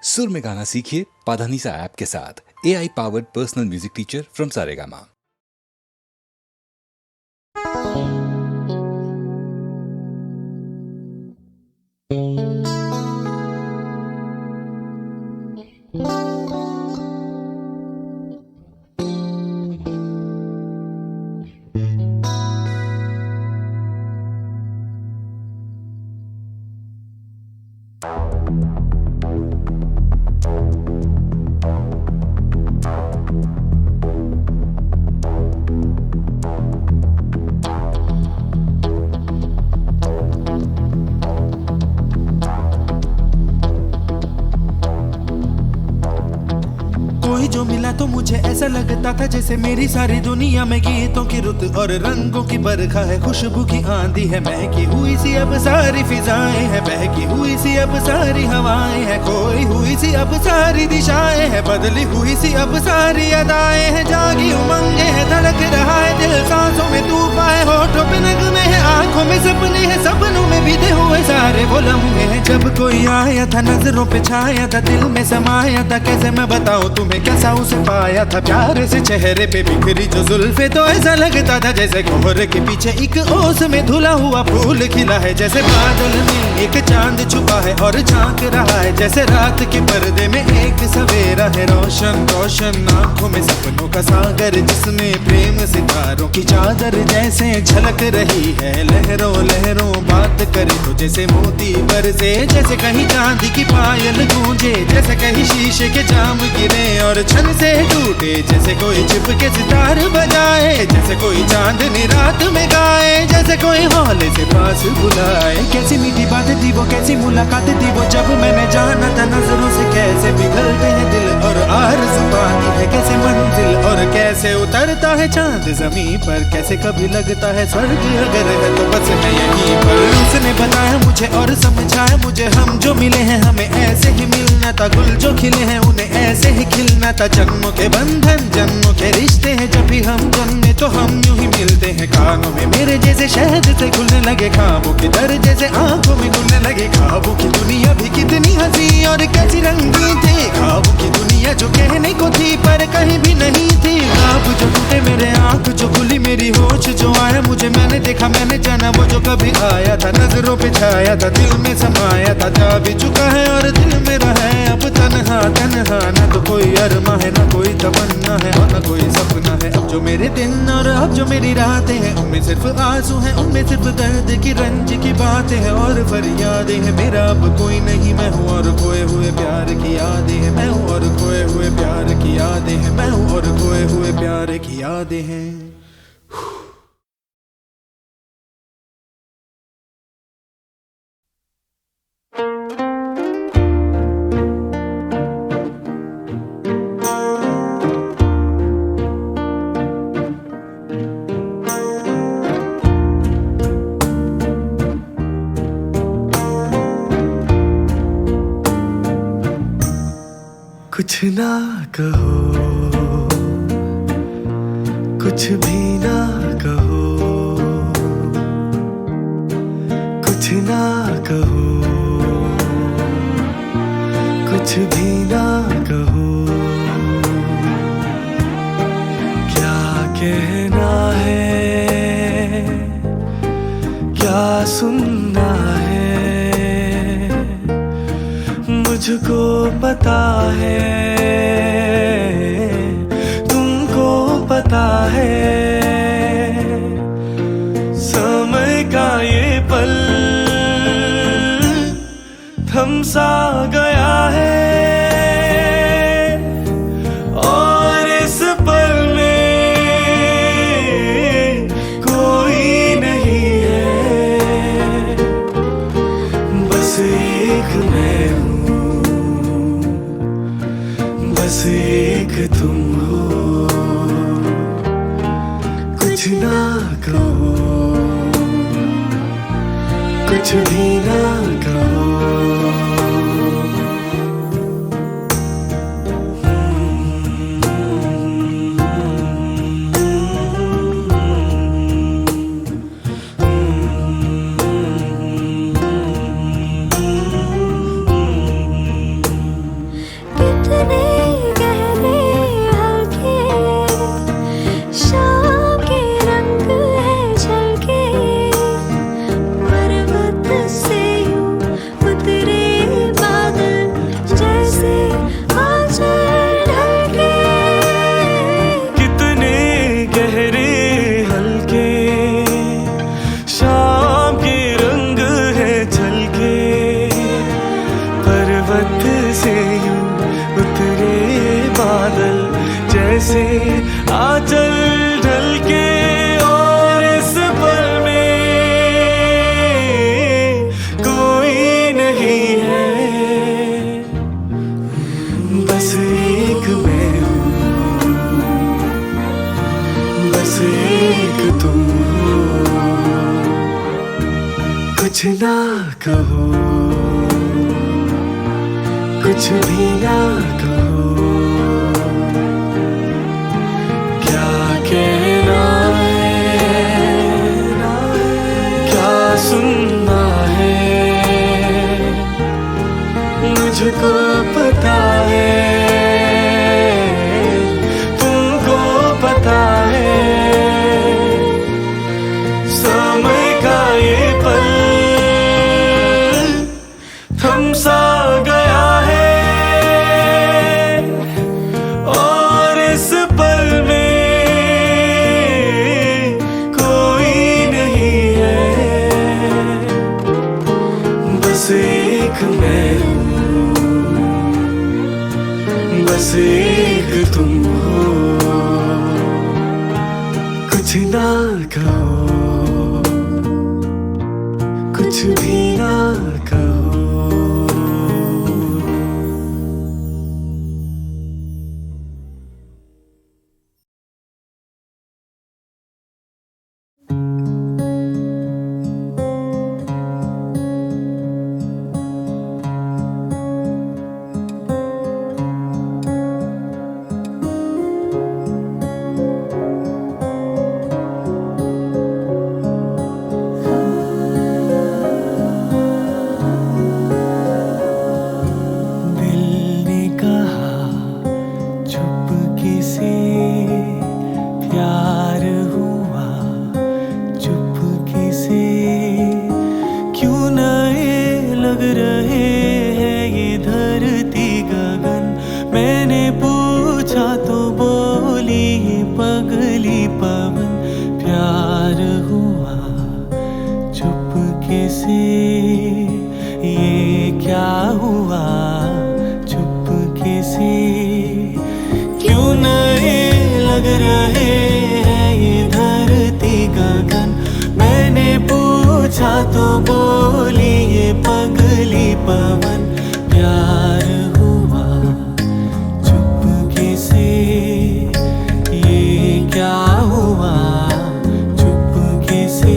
सुर में गाना सीखिए पाधानीसा ऐप के साथ। AI powered personal music teacher from Saregama. कोई जो मिला तो मुझे ऐसा लगता था जैसे मेरी सारी दुनिया में गीतों की रुत और रंगों की बरखा है, खुशबू की आंधी है, महकी हुई सी अब सारी फिजाएं हैं, बहकी हुई सी अब सारी हवाएं हैं, खोई हुई सी अब सारी दिशाएं हैं, बदली हुई सी अब सारी अदाएं हैं, जागी उमंगे है, धड़क रहा है दिल, सांसों में तूफान है, होठों पे नगमे है, आंखों में सपने हैं, सपनों में बीते हुए सारे वो लम्हे हैं। जब कोई आया था नजरों पे छाया था, दिल में समाया था, कैसे मैं बताऊं तुम्हें कैसा उसे पाया था, प्यार से चेहरे पे बिखरी जो जुल्फे तो ऐसा लगता था जैसे कोहरे के पीछे एक ओस में धुला हुआ फूल खिला है, जैसे बादल में एक चांद छुपा है और झांक रहा है, जैसे रात के पर्दे में एक सवेरा है, रोशन रोशन आंखों में सपनों का सागर, जिसमें प्रेम सितारों की चादर जैसे झलक रही है, लहरों लहरों बात करे तो जैसे मोती बरसे, जैसे कहीं चांदी की पायल गूंजे, जैसे कहीं शीशे के जाम गिरे और छन से टूटे, जैसे कोई चिपके सितार बजाए, जैसे कोई चांदनी रात में गाए, जैसे कोई हौले से पास बुलाए। कैसी मीठी बातें थी वो, कैसी मुलाकातें थी वो, जब मैंने जाना था नजरों से कैसे पिघलते हैं दिल और आरज़ू पाती है कैसे मंजिल, और कैसे उतरता है चांद जमीन पर, कैसे कभी लगता है स्वर्ग अगर है तो बस मैं यहीं पर। उसने बताया मुझे और समझाया मुझे, हम जो मिले हैं हमें ऐसे ही मिलना था, गुल जो खिले हैं उन्हें ऐसे ही खिलना था, जन्मों के बंधन जन्मों के रिश्ते हैं, जब भी हम जन्मे तो हम यूं ही मिलते हैं, कानों में मेरे जैसे शहद से खुलने लगे ख्वाबों के दर, जैसे आंखों में खुलने लगे ख्वाबों की दुनिया भी कितनी हंसी और कैसी रंगीन थी, ख्वाबों की दुनिया जो कहने को थी पर कहीं भी नहीं थी, ख्वाब जो टूटे मेरे आंख जो खुली मेरी होश जो आया मुझे, मैंने देखा मैंने जाना वो जो कभी आया था, नजरों पे छाया था दिल में समाया था, जा भी चुका है और दिल मेरा है अब तन्हा तन्हा, न तो कोई अरमा है न कोई तमन्ना है और न कोई सपना है, अब जो मेरे दिन और अब जो मेरी रातें हैं उनमें सिर्फ आंसू हैं, उनमें सिर्फ दर्द की रंज की बातें हैं और फरियादें हैं, मेरा अब कोई नहीं मैं हूँ और खोए हुए प्यार की यादें हैं, मैं हूँ और खोए हुए प्यार की यादें हैं, मैं हूँ और खोए हुए प्यार की यादें हैं। कुछ ना कहो, कुछ भी ना कहो, कुछ ना कहो, कुछ भी ना कहो, क्या कहना है, क्या सुनना है, मुझको पता है, तुमको पता है, समय का ये पल थम सा गया है और इस पल में कोई नहीं है, बस एक मैं हूँ, बस एक तुम हो, कुछ ना कहो, कुछ भी ना कहो। से आंचल ढल के, और इस पल में कोई नहीं है, बस एक मैं हूँ, बस एक तुम हो। कुछ ना कहो, कुछ भी ना कहो, क्या कहना है, क्या सुनना है, मुझको पता है, तुमको पता है। समय का ये पल थम सा गया है, और इस पल में कोई नहीं है, बस एक मैं हूँ, बस एक तुम हो। कुछ ना कहो, कुछ भी ना कहो। तो बोली ये पगली पवन, प्यार हुआ चुपके से, ये क्या हुआ चुपके से।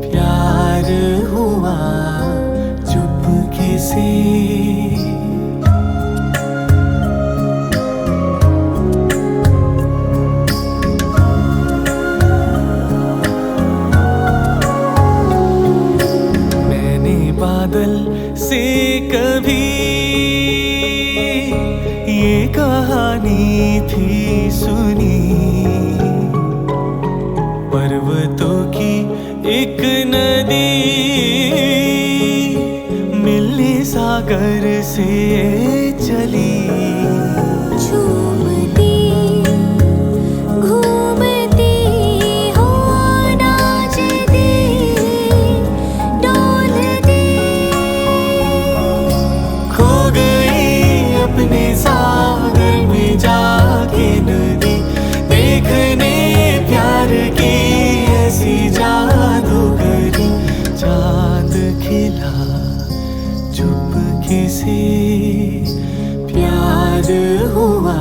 प्यार हुआ चुपके से। मैंने बादल से कभी ये कहानी थी सुनी, पर्वतों की एक नदी मिलने सागर से चली। झूमती घूमती हो नाचती डोलती, खो गई अपने सागर में जाके नदी, देखने प्यार की ऐसी जादूगरी। चांद खिला चुपके से, प्यार हुआ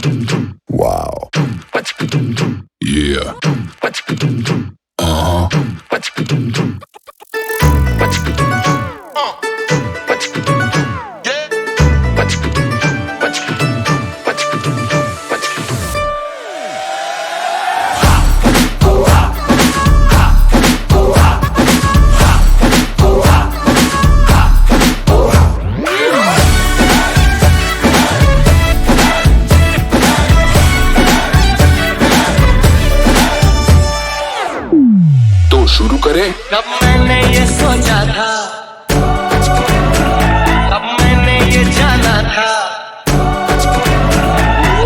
Wow. Yeah. तो शुरू करें। कब मैंने ये सोचा था, कब मैंने ये जाना था,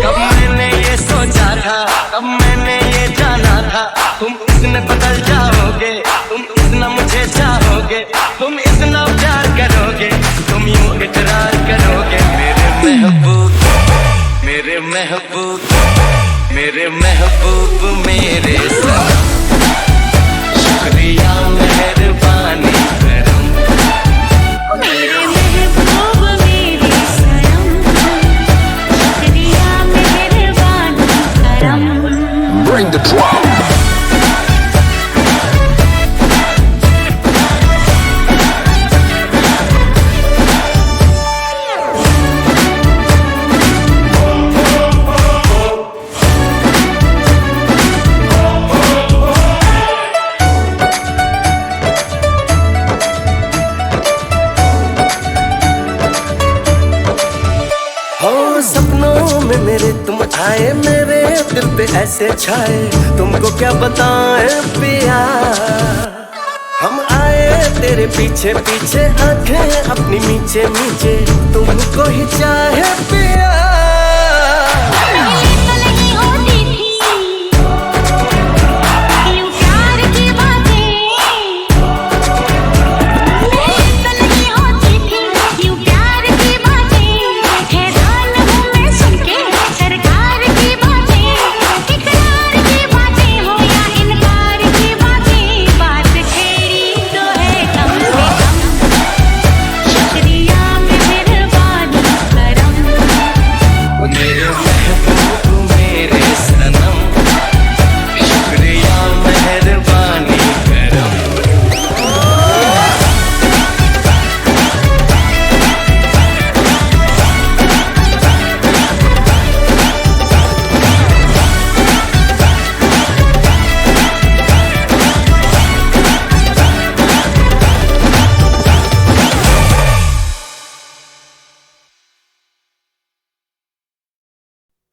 कब मैंने ये सोचा था, कब मैंने ये जाना था। तुम इतने बदल जाओगे, तुम इतना मुझे चाहोगे, तुम इतना प्यार करोगे, तुम यूं इकरार करोगे। मेरे महबूब, मेरे महबूब, मेरे महबूब, मेरे सनम। शुक्रिया मेहरबानी करम, मेरे महबूब मेरे सनम, शुक्रिया मेहरबानी करम। Bring the drum. हो सपनों में मेरे तुम आए, मेरे दिल पे ऐसे छाए, तुमको क्या बताएं पिया। हम आए तेरे पीछे पीछे, आंखें अपनी मीचे मीचे, तुमको ही चाहे पिया।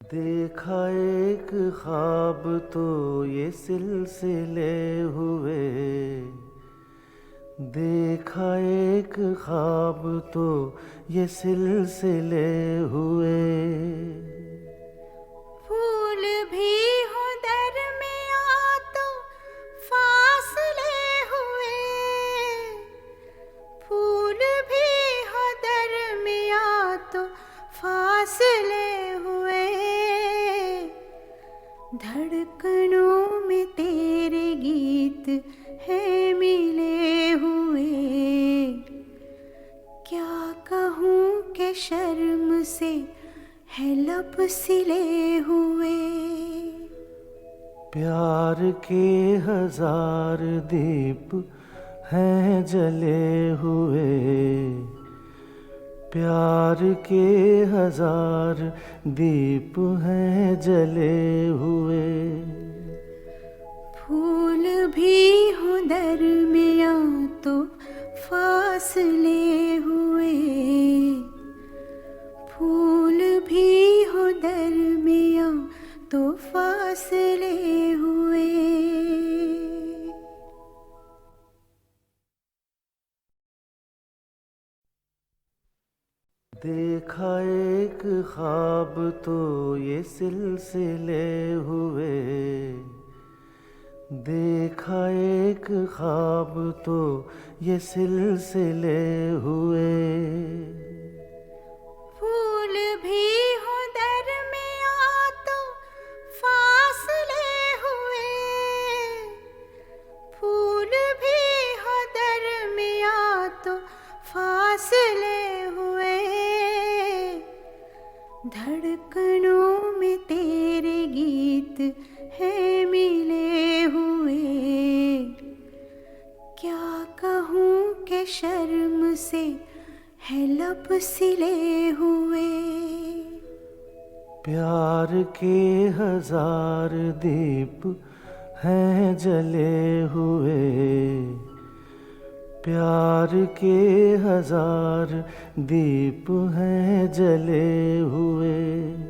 देखा एक ख्वाब तो ये सिलसिले हुए, देखा एक ख्वाब तो ये सिलसिले हुए। फूल भी हो दरमियाँ तो फासले हुए, फूल भी हो दरमियाँ तो फासले हुए। धड़कनों में तेरे गीत है मिले हुए, क्या कहूँ कि शर्म से है लब सिले हुए। प्यार के हजार दीप हैं जले हुए, प्यार के हजार दीप हैं जले हुए। फूल भी हो दरमियाँ तो फासले हुए, फूल भी हो दरमियाँ तो फासले हुए। देखा एक ख्वाब तो ये सिलसिले हुए, देखा एक ख्वाब तो ये सिलसिले हुए। फूल भी हो दरमियाँ तो फासले हुए, फूल भी हो दरमियाँ तो फासले हुए। धड़ धड़कनों में तेरे गीत है मिले हुए, क्या कहूँ कि शर्म से है लब सिले हुए। प्यार के हजार दीप हैं जले हुए, प्यार के हजार दीप हैं जले हुए।